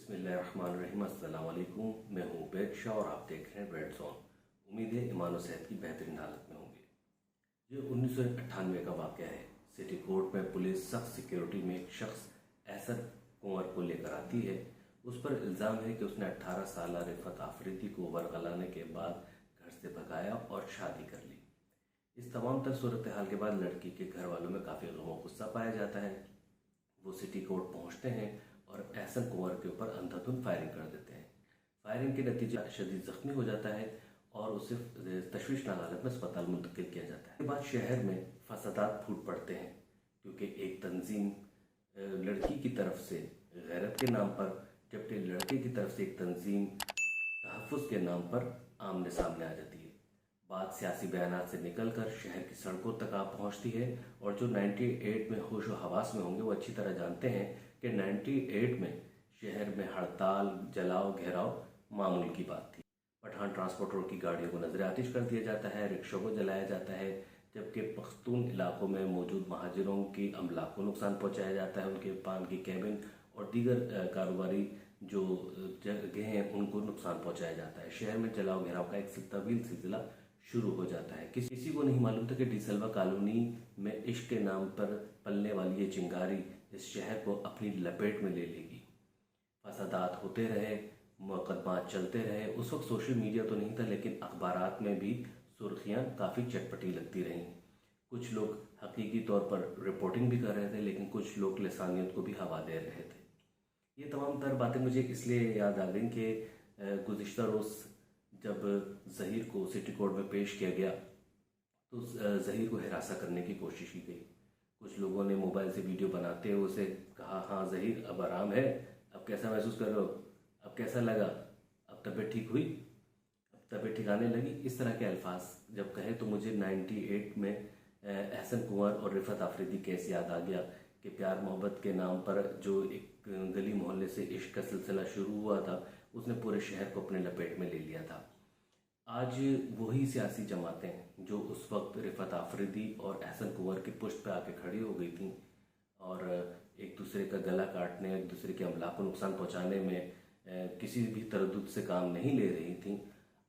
बिस्मिल्लाहिर्रहमानिर्रहीम। अस्सलाम वालेकुम। मैं हूँ उबैद शाह और आप देख रहे हैं रेड जोन। उम्मीद है ईमान और सेहत की बेहतरीन हालत में होंगे। ये 1998 का वाक़या है। सिटी कोर्ट में पुलिस सख्त सिक्योरिटी में एक शख्स एहसन कुंवर को लेकर आती है। उस पर इल्ज़ाम है कि उसने 18 साल रिफत आफरीदी को वरगलाने के बाद घर से भगाया और शादी कर ली। इस तमाम तर सूरत हाल के बाद लड़की के घर वालों में काफ़ी गम और गुस्सा पाया जाता है। वो सिटी कोर्ट पहुंचते हैं और एहसन कुंवर के ऊपर अंधाधुंध फायरिंग कर देते हैं। फायरिंग के नतीजे शदीद जख्मी हो जाता है और उसे तशवीशनाक हालत में अस्पताल मुंतकिल किया जाता है। इसके बाद शहर में फसादात फूट पड़ते हैं क्योंकि एक तंजीम लड़की की तरफ से गैरत के नाम पर, जबकि लड़के की तरफ से एक तंजीम तहफ़्फ़ुज़ के नाम पर आमने सामने आ जाती है। बात सियासी बयानात से निकलकर शहर की सड़कों तक आ पहुंचती है और जो 98 में होश व हवास में होंगे वो अच्छी तरह जानते हैं कि 98 में शहर में हड़ताल, जलाओ, घेराव मामूल की बात थी। पठान ट्रांसपोर्टरों की गाड़ियों को नजर आतिश कर दिया जाता है, रिक्शों को जलाया जाता है, जबकि पख्तून इलाकों में मौजूद महाजिरों की अमलाक को नुकसान पहुंचाया जाता है। उनके पान की कैबिन और दीगर कारोबारी जो जगह हैं उनको नुकसान पहुंचाया जाता है। शहर में जलाओ घेराव का एक तवील सिलसिला शुरू हो जाता है। किसी को नहीं मालूम था कि डिसल्वा कॉलोनी में इश्क के नाम पर पलने वाली ये चिंगारी इस शहर को अपनी लपेट में ले लेगी। फसादात होते रहे, मुकदमात चलते रहे। उस वक्त सोशल मीडिया तो नहीं था, लेकिन अखबारात में भी सुर्खियाँ काफ़ी चटपटी लगती रहीं। कुछ लोग हकीकी तौर पर रिपोर्टिंग भी कर रहे थे, लेकिन कुछ लोग लिसानियत को भी हवा दे रहे थे। ये तमाम तर बातें मुझे इसलिए याद आ गई कि गुज़िश्ता रोज़ जब ज़हीर को सिटी कोर्ट में पेश किया गया तो ज़हीर को हिरासा करने की कोशिश की गई। कुछ लोगों ने मोबाइल से वीडियो बनाते हुए उसे कहा, हाँ ज़हीर अब आराम है, अब कैसा महसूस कर रहे हो, अब कैसा लगा, अब तबीयत ठीक हुई, अब तबीयत ठीक आने लगी। इस तरह के अल्फाज जब कहे तो मुझे 98 में एहसन कुंवर और रिफत आफरीदी केस याद आ गया कि प्यार मोहब्बत के नाम पर जो एक गली मोहल्ले से इश्क का सिलसिला शुरू हुआ था उसने पूरे शहर को अपने लपेट में ले लिया था। आज वही सियासी जमातें जो उस वक्त रिफत आफरीदी और एहसन कुंवर की पुष्ट पे आके खड़ी हो गई थी और एक दूसरे का गला काटने, एक दूसरे के अमला को नुकसान पहुंचाने में किसी भी तरद्दुद से काम नहीं ले रही थी,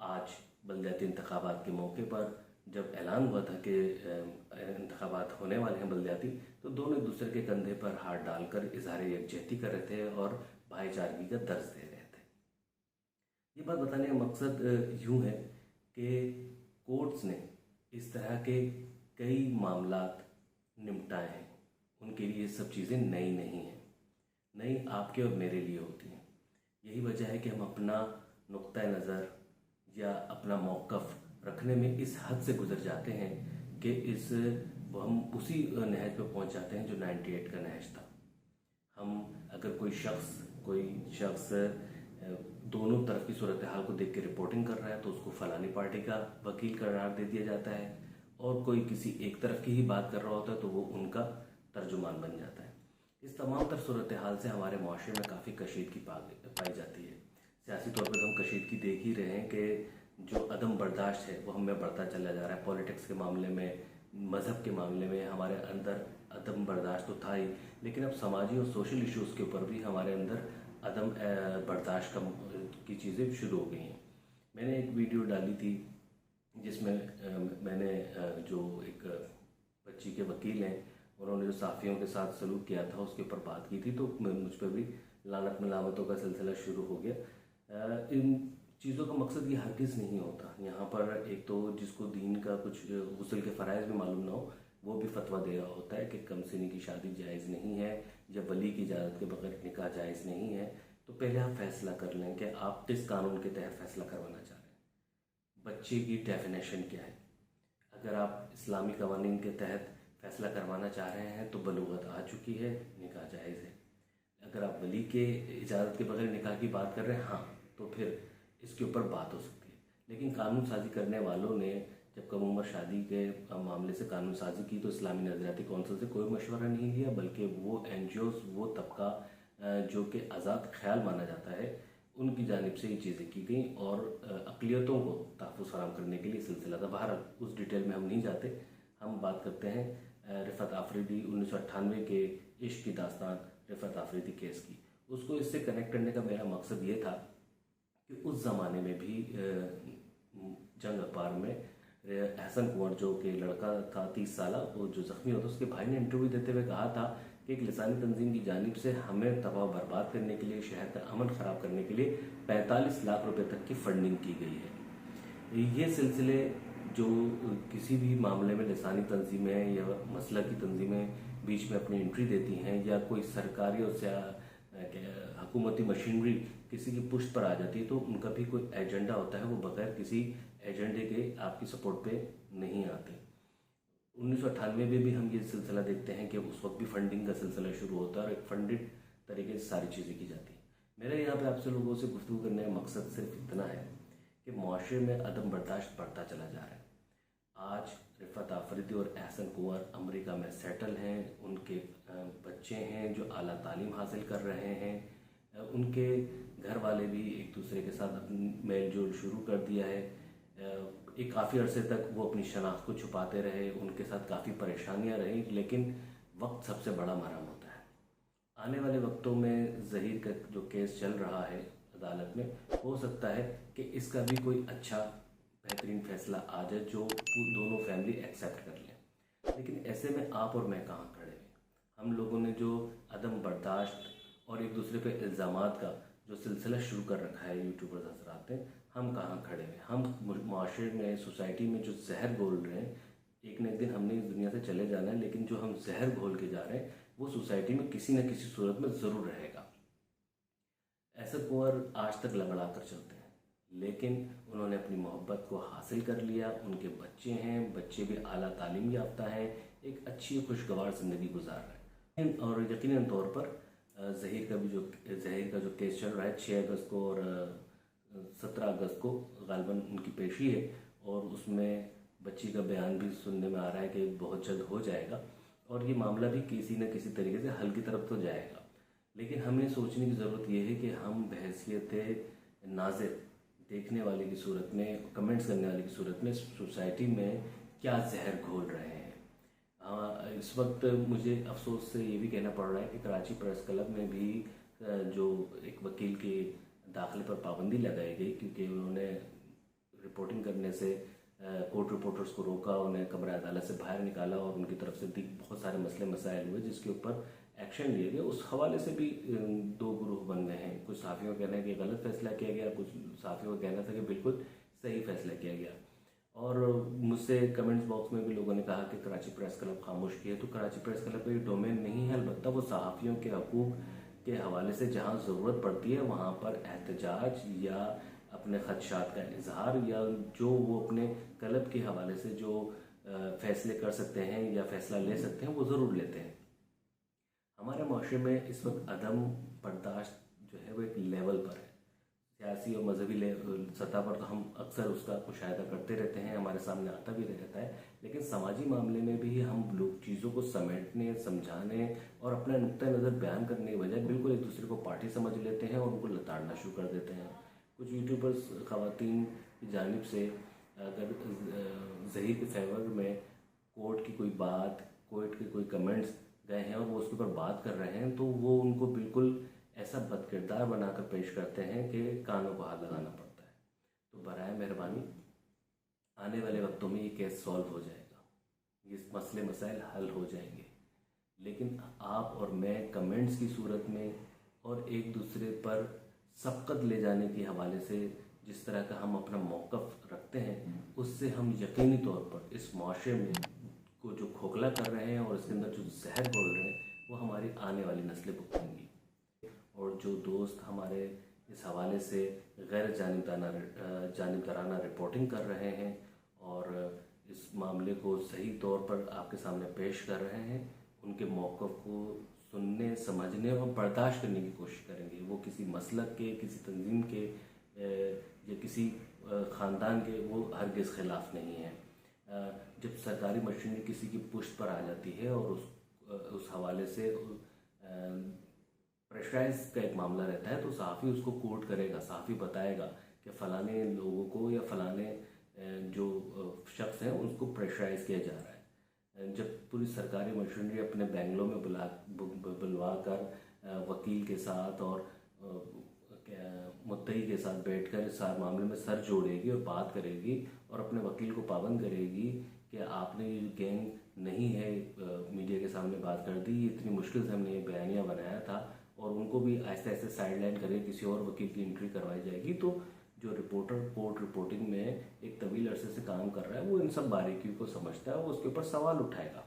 आज बल्दियाती इंतखाबात के मौके पर जब ऐलान हुआ था कि इंतखाबात होने वाले हैं बल्दियाती, तो दोनों एक दूसरे के कंधे पर हाथ डालकर इजहार यकजहती कर रहे थे और भाईचारगी का दर्ज दे रहे थे। ये बात बताने का मकसद यूँ है कि कोर्ट्स ने इस तरह के कई मामलात निपटाए हैं। उनके लिए सब चीज़ें नई नहीं हैं, नई आपके और मेरे लिए होती हैं। यही वजह है कि हम अपना नुक्ता नज़र या अपना मौक़िफ़ रखने में इस हद से गुजर जाते हैं कि हम उसी नहज पर पहुंच जाते हैं जो 98 का नहज था। हम अगर कोई शख्स दोनों तरफ की सूरत हाल को देख के रिपोर्टिंग कर रहा है तो उसको फलानी पार्टी का वकील करार दे दिया जाता है, और कोई किसी एक तरफ की ही बात कर रहा होता है तो वो उनका तर्जुमान बन जाता है। इस तमाम तर सूरत हाल से हमारे माशरे में काफ़ी कशीदगी पाई जाती है। सियासी तौर पर हम कशीदगी देख ही रहे हैं कि जो अदम बर्दाश्त है वो हमें बढ़ता चला जा रहा है। पॉलिटिक्स के मामले में, मज़हब के मामले में हमारे अंदर अदम बर्दाश्त तो था ही, लेकिन अब समाजी और सोशल इश्यूज़ के ऊपर भी हमारे अंदर अदम बर्दाश्त की चीज़ें शुरू हो गई हैं। मैंने एक वीडियो डाली थी जिसमें मैंने जो एक बच्ची के वकील हैं उन्होंने जो साफ़ियों के साथ सलूक किया था उसके ऊपर बात की थी, तो मुझ पर भी लानत मलामतों का सिलसिला शुरू हो गया। इन चीज़ों का मकसद ये हरगिज़ नहीं होता। यहाँ पर एक तो जिसको दीन का कुछ गुस्ल के फ़राइज़ भी मालूम ना हो वो भी फतवा दे रहा होता है कि कम सिनी की शादी जायज़ नहीं है या वली की इजाज़त के बगैर निकाह जायज़ नहीं है। तो पहले आप फैसला कर लें कि आप किस कानून के तहत फैसला करवाना चाह रहे हैं, बच्चे की डेफिनेशन क्या है। अगर आप इस्लामी कवानीन के तहत फैसला करवाना चाह रहे हैं तो बलूगत आ चुकी है, निकाह जायज़ है। अगर आप वली के इजाज़त के बगैर निकाह की बात कर रहे हैं, हाँ, तो फिर इसके ऊपर बात हो सकती है। लेकिन कानून साजी करने वालों ने जब कम उम्र शादी के मामले से कानून साजी की तो इस्लामी नज़रियाती कौंसिल से कोई मशवरा नहीं लिया, बल्कि वो NGOs, वो तबका जो कि आज़ाद ख्याल माना जाता है, उनकी जानिब से ये चीज़ें की गई और अक़लियतों को तहफ़्फ़ुज़ फराहम करने के लिए सिलसिला था। बहरहाल उस डिटेल में हम नहीं जाते, हम बात करते हैं रिफत आफरीदी 1998 के इश्क की दास्तान रिफत आफरीदी केस की। اس को इससे कनेक्ट करने का मेरा मकसद ये था कि उस ज़माने में भी जंग अखबार में एहसन कुंवर जो कि लड़का था 30 साल, वो जो ज़ख्मी होता, उसके भाई ने इंटरव्यू देते हुए कहा था कि एक लिसानी तंजीम की जानिब से हमें तबाह बर्बाद करने के लिए, शहर का अमन ख़राब करने के लिए 45 लाख रुपए तक की फंडिंग की गई है। ये सिलसिले जो किसी भी मामले में लिसानी तंजीमें या मसला की तंजीमें बीच में अपनी एंट्री देती हैं, या कोई सरकारी और हुकूमती मशीनरी किसी की पुष्ट पर आ जाती है, तो उनका भी कोई एजेंडा होता है, वो बगैर किसी एजेंडे के आपकी सपोर्ट पे नहीं आते। 1998 में भी हम ये सिलसिला देखते हैं कि उस वक्त भी फंडिंग का सिलसिला शुरू होता है और एक फंडेड तरीके से सारी चीज़ें की जाती हैं। मेरा यहाँ पे आपसे लोगों से गुफ्तगू करने का मकसद सिर्फ इतना है कि मुआशरे में अदम बर्दाश्त बढ़ता चला जा रहा है। आज रिफत आफरीदी और एहसन कुंवर अमेरिका में सेटल हैं, उनके बच्चे हैं जो आला तालीम हासिल कर रहे हैं, उनके घर वाले भी एक दूसरे के साथ अपनी मेल जोल शुरू कर दिया है। एक काफ़ी अरसे तक वो अपनी शनाख्त को छुपाते रहे, उनके साथ काफ़ी परेशानियां रही, लेकिन वक्त सबसे बड़ा मरहम होता है। आने वाले वक्तों में ज़हीर का जो केस चल रहा है अदालत में, हो सकता है कि इसका भी कोई अच्छा बेहतरीन फैसला आ जाए जो दोनों फैमिली एक्सेप्ट कर लें। लेकिन ऐसे में आप और मैं कहाँ खड़े हैं? हम लोगों ने जो अदम बर्दाश्त और एक दूसरे पे इल्ज़ामात का जो सिलसिला शुरू कर रखा है यूट्यूबर्स हजरात ने, हम कहाँ खड़े हैं? हम माशरे में, सोसाइटी में जो जहर घोल रहे हैं, एक न एक दिन हमने इस दुनिया से चले जाना है, लेकिन जो हम जहर घोल के जा रहे हैं वो सोसाइटी में किसी न किसी सूरत में ज़रूर रहेगा। एहसन कुंवर आज तक लंगड़ा कर चलते हैं, लेकिन उन्होंने अपनी मोहब्बत को हासिल कर लिया, उनके बच्चे हैं, बच्चे भी आला तालीम याफ्ता हैं, एक अच्छी खुशगवार ज़िंदगी गुजार रहे हैं। और यकीनन तौर पर ज़हीर का जो केस चल रहा है 6 अगस्त को और 17 अगस्त को गालिबन उनकी पेशी है, और उसमें बच्ची का बयान भी सुनने में आ रहा है कि बहुत जल्द हो जाएगा, और ये मामला भी किसी न किसी तरीके से हल की तरफ तो जाएगा। लेकिन हमें सोचने की ज़रूरत यह है कि हम बहैसियत नाज़िर, देखने वाले की सूरत में, कमेंट्स करने वाले की सूरत में सोसाइटी में क्या जहर घोल रहे हैं। इस वक्त मुझे अफसोस से ये भी कहना पड़ रहा है कि कराची प्रेस क्लब में भी जो एक वकील के दाखिले पर पाबंदी लगाई गई, क्योंकि उन्होंने रिपोर्टिंग करने से कोर्ट रिपोर्टर्स को रोका, उन्हें कमरा अदालत से बाहर निकाला, और उनकी तरफ से बहुत सारे मसले मसाइल हुए जिसके ऊपर एक्शन लिए गए। उस हवाले से भी 2 ग्रुप बन गए हैं। कुछ सहाफ़ियों का कहना है कि गलत फैसला किया गया, कुछ सहाफ़ियों का कहना था कि बिल्कुल सही फैसला किया गया। और मुझसे कमेंट्स बॉक्स में भी लोगों ने कहा कि कराची प्रेस क्लब खामोश की है, तो कराची प्रेस क्लब का डोमेन नहीं है, अलबत्ता वो सहाफ़ियों के हकूक़ के हवाले से जहाँ ज़रूरत पड़ती है वहाँ पर एहतजाज या अपने ख़दशात का इजहार, या जो वो अपने क्लब के हवाले से जो फ़ैसले कर सकते हैं या फ़ैसला ले सकते हैं वो ज़रूर लेते हैं। हमारे माशरे में इस वक्त अदम बर्दाश्त जो है वो एक लेवल पर है। सियासी और मजहबी सतह पर तो हम अक्सर उसका मुशाहिदा करते रहते हैं, हमारे सामने आता भी रहता है, लेकिन समाजी मामले में भी हम लोग चीज़ों को समेटने, समझाने और अपना नुक्ता नज़र बयान करने के बजाय बिल्कुल एक दूसरे को पार्टी समझ लेते हैं और उनको लताड़ना शुरू कर देते हैं। कुछ यूट्यूबर्स ख़वातीन की जानिब से अगर ज़हीर के फेवर में कोर्ट की कोई बात, कोर्ट के कोई कमेंट्स गए हैं और वो उसके ऊपर बात कर रहे हैं, तो वो उनको बिल्कुल ऐसा बदकिरदार बनाकर पेश करते हैं कि कानों को हाथ लगाना पड़ता है। तो बराए मेहरबानी आने वाले वक्तों में ये केस सॉल्व हो जाएगा, ये मसले मसाइल हल हो जाएंगे, लेकिन आप और मैं कमेंट्स की सूरत में और एक दूसरे पर सबकत ले जाने के हवाले से जिस तरह का हम अपना मौक़िफ़ रखते हैं, उससे हम यकीनी तौर पर इस माशरे में को जो खोखला कर रहे हैं और इसके अंदर जो जहर घोल रहे हैं वो हमारी आने वाली नस्लें भुगतेंगी। और जो दोस्त हमारे इस हवाले से गैर जानिबदाराना रिपोर्टिंग कर रहे हैं और इस मामले को सही तौर पर आपके सामने पेश कर रहे हैं, उनके मौक़िफ़ को सुनने, समझने और बर्दाश्त करने की कोशिश करेंगे। वो किसी मसलक के, किसी तंजीम के या किसी ख़ानदान के वो हरगिज़ ख़िलाफ़ नहीं है। जब सरकारी मशीनरी किसी की पुश्त पर आ जाती है और उस हवाले से प्रेशराइज का एक मामला रहता है, तो सहाफ़ी उसको कोट करेगा, सहाफ़ी बताएगा कि फ़लाने लोगों को या फ़लाने जो शख्स हैं उसको प्रेशराइज किया जा रहा है। जब पूरी सरकारी मशीनरी अपने बैंगलों में बुलवा कर वकील के साथ और मुद्दई के साथ बैठकर इस सारे मामले में सर जोड़ेगी और बात करेगी और अपने वकील को पाबंद करेगी कि आपने ये गैंग नहीं है, मीडिया के सामने बात कर दी, इतनी मुश्किल से हमने ये बयानिया बनाया था, और उनको भी आहिस्ते आहिस्ते साइड लाइन करके किसी और वकील की एंट्री करवाई जाएगी। तो जो रिपोर्टर कोर्ट रिपोर्टिंग में एक तवील अरसे से काम कर रहा है, वो इन सब बारीकियों को समझता है, वो उसके ऊपर सवाल उठाएगा।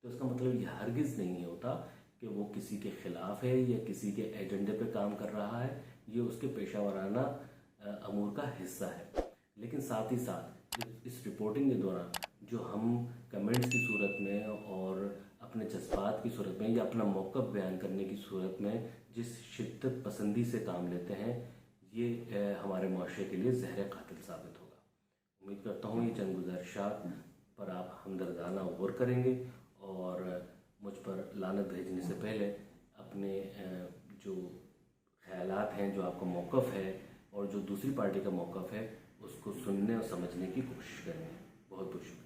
तो इसका मतलब ये हरगिज़ नहीं होता कि वो किसी के खिलाफ है या किसी के एजेंडे पे काम कर रहा है, ये उसके पेशा वराना अमूर का हिस्सा है। लेकिन साथ ही साथ इस रिपोर्टिंग के दौरान जो हम कमेंट्स की सूरत में और अपने जज्बात की सूरत में या अपना मौक़िफ़ बयान करने की सूरत में जिस शिद्दत पसंदी से काम लेते हैं, ये हमारे माशरे के लिए ज़हर कातिल साबित होगा। उम्मीद करता हूँ ये चंद गुज़ारिशात पर आप हमदर्दाना गौर करेंगे और मुझ पर लानत भेजने से पहले अपने जो ख़यालात हैं, जो आपका मौक़िफ़ है और जो दूसरी पार्टी का मौक़िफ़ है, उसको सुनने और समझने की कोशिश करेंगे। बहुत बहुत शुक्रिया।